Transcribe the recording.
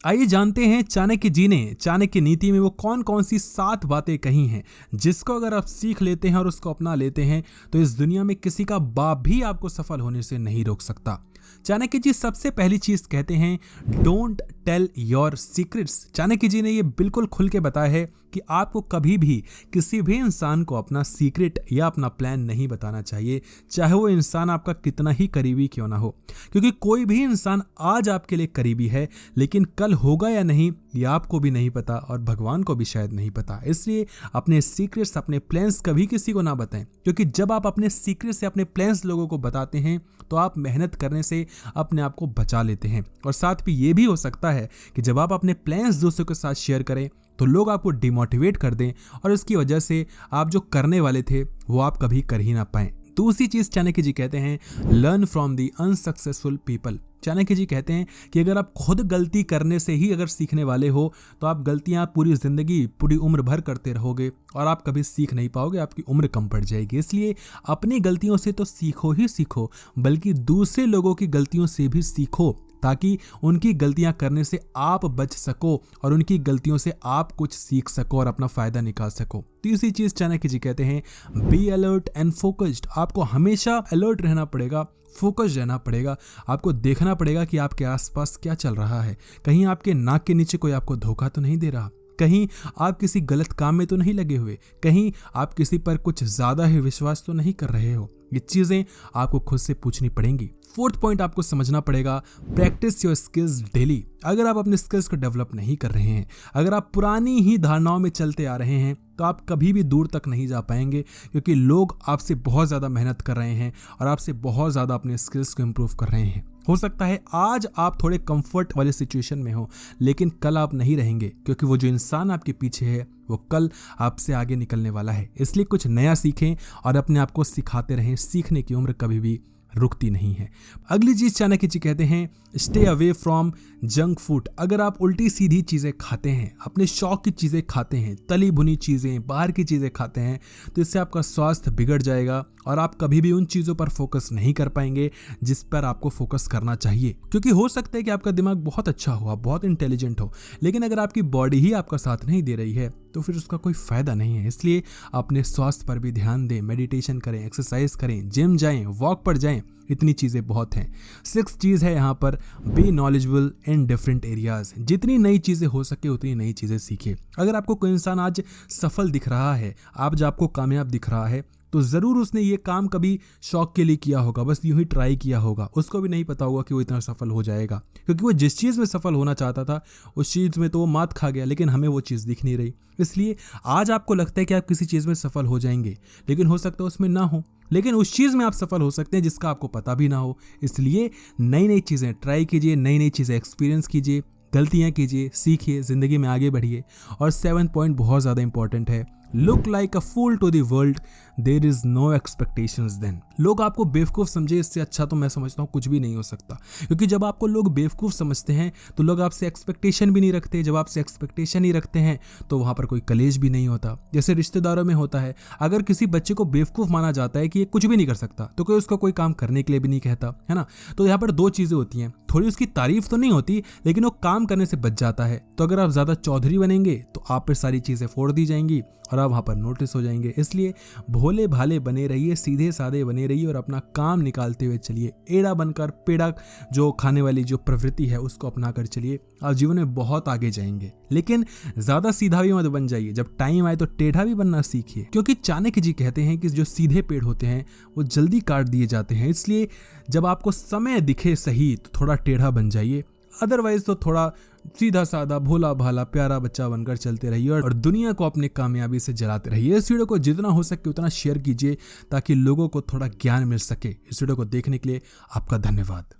आइए जानते हैं चाणक्य जी ने चाणक्य नीति में वो कौन कौन सी 7 बातें कही हैं जिसको अगर आप सीख लेते हैं और उसको अपना लेते हैं तो इस दुनिया में किसी का बाप भी आपको सफल होने से नहीं रोक सकता। चाणक्य जी सबसे पहली चीज कहते हैं, don't tell your secrets. Chanakya ji ने ये बिल्कुल खुल के बताया है कि आपको कभी भी किसी भी इंसान को अपना सीक्रेट या अपना प्लान नहीं बताना चाहिए, चाहे वो इंसान आपका कितना ही करीबी क्यों ना हो, क्योंकि कोई भी इंसान आज आपके लिए करीबी है लेकिन कल होगा या नहीं ये आपको भी नहीं पता और भगवान को भी शायद नहीं पता। इसलिए अपने सीक्रेट्स, अपने प्लान्स कभी किसी को ना बताएं, क्योंकि जब आप अपने सीक्रेट से अपने प्लान्स लोगों को बताते हैं तो आप मेहनत करने से अपने आप को बचा लेते हैं। और साथ ही ये भी हो सकता है कि जब आप अपने प्लान्स दूसरों के साथ शेयर करें तो लोग आपको डिमोटिवेट कर दें और इसकी वजह से आप जो करने वाले थे वो आप कभी कर ही ना पाएं। दूसरी चीज चाणक्य जी कहते हैं, learn from the unsuccessful people. Chanakya ji कहते हैं कि अगर आप खुद गलती करने से ही अगर सीखने वाले हो तो आप गलतियां पूरी जिंदगी, पूरी उम्र भर करते रहोगे और आप कभी सीख नहीं पाओगे, आपकी उम्र कम पड़ जाएगी। इसलिए अपनी गलतियों से तो सीखो ही सीखो, बल्कि दूसरे लोगों की गलतियों से भी सीखो ताकि उनकी गलतियां करने से आप बच सको और उनकी गलतियों से आप कुछ सीख सको और अपना फायदा निकाल सको। तीसरी चीज चाणक्य जी कहते हैं, बी अलर्ट एंड फोकस्ड। आपको हमेशा अलर्ट रहना पड़ेगा, फोकस रहना पड़ेगा। आपको देखना पड़ेगा कि आपके आसपास क्या चल रहा है, कहीं आपके नाक के नीचे कोई आपको धोखा तो नहीं दे रहा, कहीं आप किसी गलत काम में तो नहीं लगे हुए, कहीं आप किसी पर कुछ ज्यादा ही विश्वास तो नहीं कर रहे हो। ये चीजें आपको खुद से पूछनी पड़ेंगी। फोर्थ पॉइंट आपको समझना पड़ेगा, प्रैक्टिस योर स्किल्स डेली। अगर आप अपने स्किल्स को डेवलप नहीं कर रहे हैं, अगर आप पुरानी ही धारणाओं में चलते आ रहे हैं तो आप कभी भी दूर तक नहीं जा पाएंगे, क्योंकि लोग आपसे बहुत ज़्यादा मेहनत कर रहे हैं और आपसे बहुत ज़्यादा अपने स्किल्स को इम्प्रूव कर रहे हैं। हो सकता है आज आप थोड़े कंफर्ट वाले सिचुएशन में हो, लेकिन कल आप नहीं रहेंगे, क्योंकि वो जो इंसान आपके पीछे है वो कल आपसे आगे निकलने वाला है। इसलिए कुछ नया सीखें और अपने आप को सिखाते रहें। सीखने की उम्र कभी भी रुकती नहीं है। अगली चीज चाणक्य जी कहते हैं, stay away from junk food. अगर आप उल्टी सीधी चीजें खाते हैं, अपने शौक की चीजें खाते हैं, तली भुनी चीजें, बाहर की चीजें खाते हैं, तो इससे आपका स्वास्थ्य बिगड़ जाएगा और आप कभी भी उन चीजों पर फोकस नहीं कर पाएंगे जिस पर आपको फोकस करना चाहिए। क्योंकि हो सकता है कि आपका दिमाग बहुत अच्छा हो, आप बहुत इंटेलिजेंट हो, लेकिन अगर आपकी बॉडी ही आपका साथ नहीं दे रही है तो फिर उसका कोई फायदा नहीं है। इसलिए अपने स्वास्थ्य पर भी ध्यान दें, मेडिटेशन करें, एक्सरसाइज करें, जिम जाएं, वॉक पर जाएं, इतनी चीज़ें बहुत हैं। 6 चीज़ है यहाँ पर, be knowledgeable in different areas. जितनी नई चीज़ें हो सके उतनी नई चीज़ें सीखिए। अगर आपको कोई इंसान आज सफल दिख रहा है, आज आपको कामयाब दिख रहा है, तो ज़रूर उसने ये काम कभी शौक के लिए किया होगा, बस यूं ही ट्राई किया होगा। उसको भी नहीं पता होगा कि वो इतना सफल हो जाएगा, क्योंकि वो जिस चीज़ में सफल होना चाहता था उस चीज़ में तो वो मात खा गया, लेकिन हमें वो चीज़ दिख नहीं रही। इसलिए आज आपको लगता है कि आप किसी चीज़ में सफल हो जाएंगे, लेकिन हो सकता है उसमें ना हो, लेकिन उस चीज़ में आप सफल हो सकते हैं जिसका आपको पता भी ना हो। इसलिए नई नई चीज़ें ट्राई कीजिए, नई नई चीज़ें एक्सपीरियंस कीजिए, गलतियाँ कीजिए, सीखिए, ज़िंदगी में आगे बढ़िए। और 7th पॉइंट बहुत ज़्यादा इंपॉर्टेंट है, look like a fool to the world, there is no expectations then. लोग आपको बेवकूफ़ समझे, इससे अच्छा तो मैं समझता हूँ कुछ भी नहीं हो सकता, क्योंकि जब आपको लोग बेवकूफ़ समझते हैं तो लोग आपसे एक्सपेक्टेशन भी नहीं रखते। जब आपसे एक्सपेक्टेशन ही रखते हैं तो वहाँ पर कोई कलेश भी नहीं होता। जैसे रिश्तेदारों में होता है, अगर किसी बच्चे को बेवकूफ़ माना जाता है कि ये कुछ भी नहीं कर सकता, तो कोई उसको कोई काम करने के लिए भी नहीं कहता, है ना। तो यहाँ पर 2 चीज़ें होती हैं, थोड़ी उसकी तारीफ तो नहीं होती, लेकिन वो काम करने से बच जाता है। तो अगर आप ज़्यादा चौधरी बनेंगे तो आप पर सारी चीज़ें फोड़ दी जाएंगी और आप वहाँ पर नोटिस हो जाएंगे। इसलिए भोले भाले बने रहिए, सीधे साधे बने रहिए और अपना काम निकालते हुए चलिए। एड़ा बनकर पेड़ा जो खाने वाली जो प्रवृत्ति है उसको अपना कर चलिए, आप जीवन में बहुत आगे जाएंगे। लेकिन ज़्यादा सीधा भी मत बन जाइए, जब टाइम आए तो टेढ़ा भी बनना सीखिए, क्योंकि चाणक्य जी कहते हैं कि जो सीधे पेड़ होते हैं वो जल्दी काट दिए जाते हैं। इसलिए जब आपको समय दिखे सही तो थोड़ा टेढ़ा बन जाइए, अदरवाइज तो थोड़ा सीधा साधा भोला भाला प्यारा बच्चा बनकर चलते रहिए और दुनिया को अपनी कामयाबी से जलाते रहिए। इस वीडियो को जितना हो सके उतना शेयर कीजिए ताकि लोगों को थोड़ा ज्ञान मिल सके। इस वीडियो को देखने के लिए आपका धन्यवाद।